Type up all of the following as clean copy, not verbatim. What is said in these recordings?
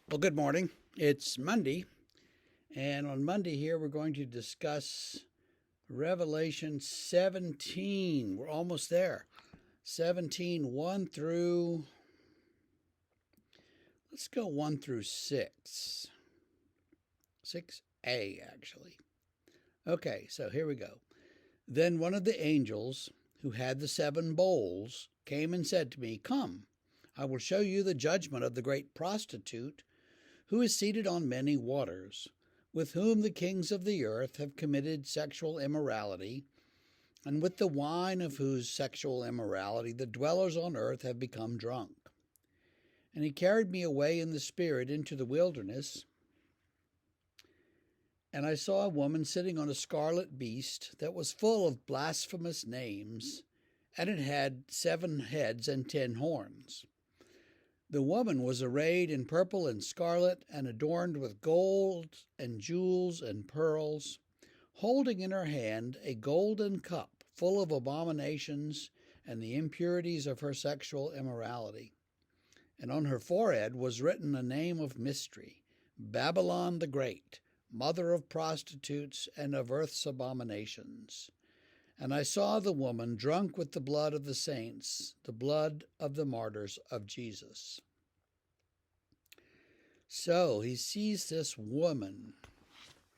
Well, good morning. It's Monday, and on Monday here we're going to discuss Revelation 17. We're almost there. 17, 1 through, let's go 1 through 6. 6a, actually. Okay, so here we go. Then one of the angels who had the 7 bowls came and said to me, "Come, I will show you the judgment of the great prostitute who is seated on many waters, with whom the kings of the earth have committed sexual immorality, and with the wine of whose sexual immorality the dwellers on earth have become drunk." And he carried me away in the Spirit into the wilderness, and I saw a woman sitting on a scarlet beast that was full of blasphemous names, and it had 7 heads and 10 horns. The woman was arrayed in purple and scarlet, and adorned with gold and jewels and pearls, holding in her hand a golden cup full of abominations and the impurities of her sexual immorality. And on her forehead was written a name of mystery, Babylon the Great, mother of prostitutes and of earth's abominations. And I saw the woman drunk with the blood of the saints, the blood of the martyrs of Jesus. So he sees this woman,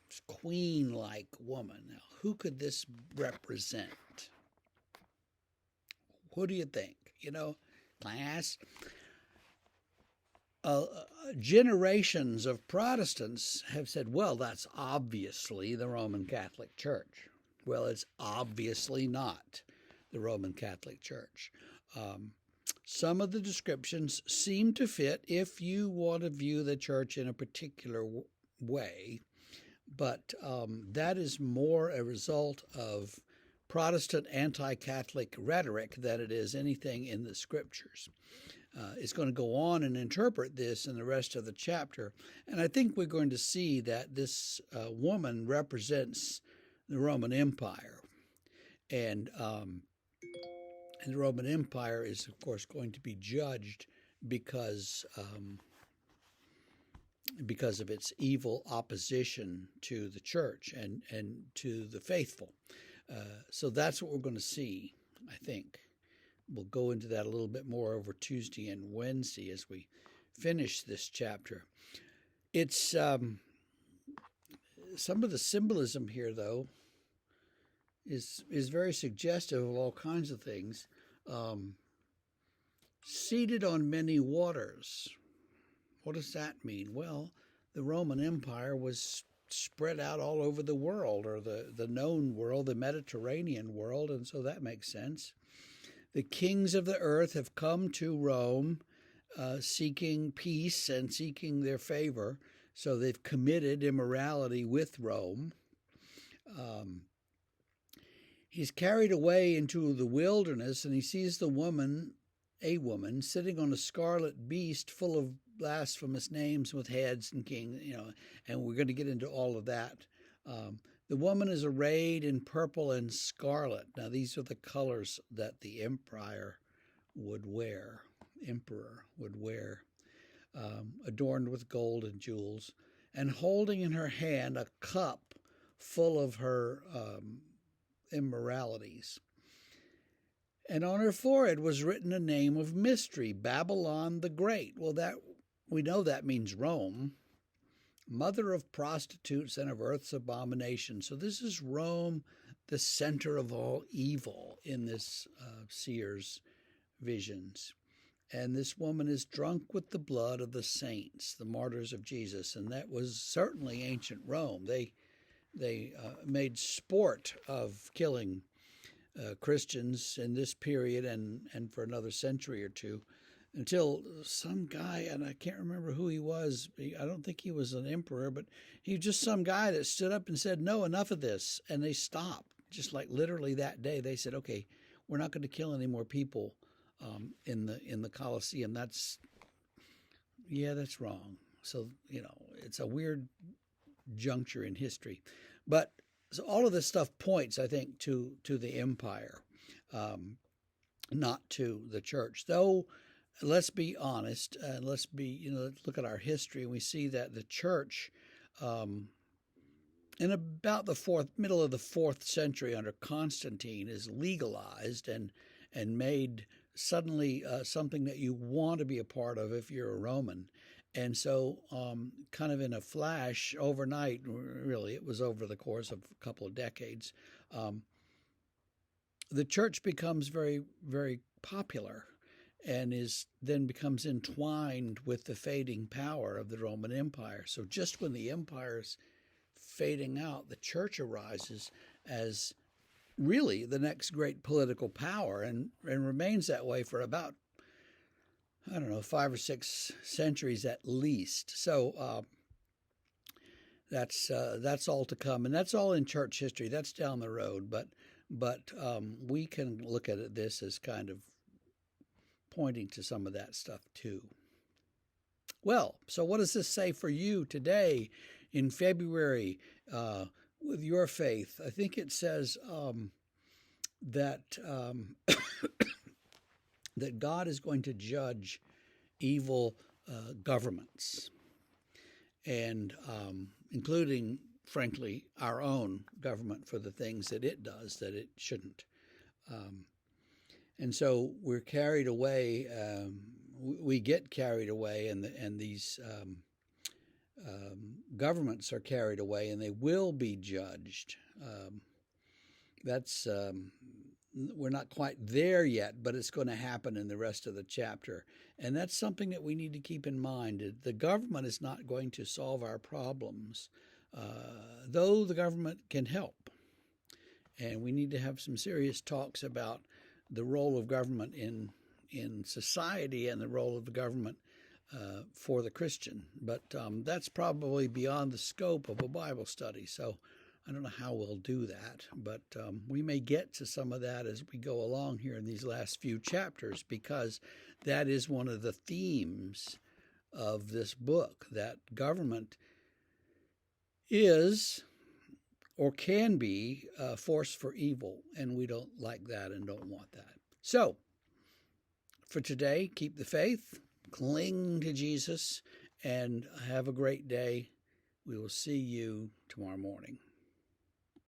this queen-like woman. Now, who could this represent? Who do you think? Class? Generations of Protestants have said, well, that's obviously the Roman Catholic Church. Well, it's obviously not the Roman Catholic Church. Some of the descriptions seem to fit if you want to view the church in a particular way, but that is more a result of Protestant anti-Catholic rhetoric than it is anything in the scriptures. It's going to go on and interpret this in the rest of the chapter, and I think we're going to see that this woman represents the Roman Empire, and the Roman Empire is, of course, going to be judged because of its evil opposition to the church and to the faithful. So that's what we're going to see, I think. We'll go into that a little bit more over Tuesday and Wednesday as we finish this chapter. It's some of the symbolism here, though, is very suggestive of all kinds of things. Seated on many waters. What does that mean? Well, the Roman Empire was spread out all over the world, or the known world, the Mediterranean world, and so that makes sense. The kings of the earth have come to Rome seeking peace and seeking their favor, so they've committed immorality with Rome. He's carried away into the wilderness, and he sees a woman sitting on a scarlet beast full of blasphemous names with heads and kings, and we're going to get into all of that. The woman is arrayed in purple and scarlet. Now, these are the colors that the emperor would wear, adorned with gold and jewels, and holding in her hand a cup full of her immoralities. And on her forehead was written a name of mystery, Babylon the Great. Well, that we know that means Rome, mother of prostitutes and of earth's abominations. So this is Rome, the center of all evil in this seer's visions. And this woman is drunk with the blood of the saints, the martyrs of Jesus. And that was certainly ancient Rome. They made sport of killing Christians in this period and for another century or two, until some guy, and I can't remember who he was, I don't think he was an emperor, but he was just some guy that stood up and said, no, enough of this. And they stopped, just like literally that day. They said, okay, we're not going to kill any more people in the Colosseum. That's wrong. So, it's a weird juncture in history. But so all of this stuff points, I think, to the empire, not to the church. Though let's be honest, and let's look at our history, and we see that the church, in about the middle of the 4th century under Constantine, is legalized and made suddenly something that you want to be a part of if you're a Roman. And so, kind of in a flash, overnight, really, it was over the course of a couple of decades, the church becomes very, very popular and then becomes entwined with the fading power of the Roman Empire. So just when the empire's fading out, the church arises as really the next great political power and remains that way for about, I don't know, 5 or 6 centuries at least. So that's all to come, and that's all in church history. That's down the road, but we can look at this as kind of pointing to some of that stuff too. Well, so what does this say for you today in February with your faith? I think it says that that God is going to judge evil governments, and including, frankly, our own government for the things that it does that it shouldn't. And so we're carried away. We get carried away, and these governments are carried away, and they will be judged. We're not quite there yet, but it's going to happen in the rest of the chapter. And that's something that we need to keep in mind. The government is not going to solve our problems, though the government can help. And we need to have some serious talks about the role of government in society and the role of the government for the Christian. But that's probably beyond the scope of a Bible study. So I don't know how we'll do that, but we may get to some of that as we go along here in these last few chapters, because that is one of the themes of this book, that government is or can be a force for evil, and we don't like that and don't want that. So for today, keep the faith, cling to Jesus, and have a great day. We will see you tomorrow morning.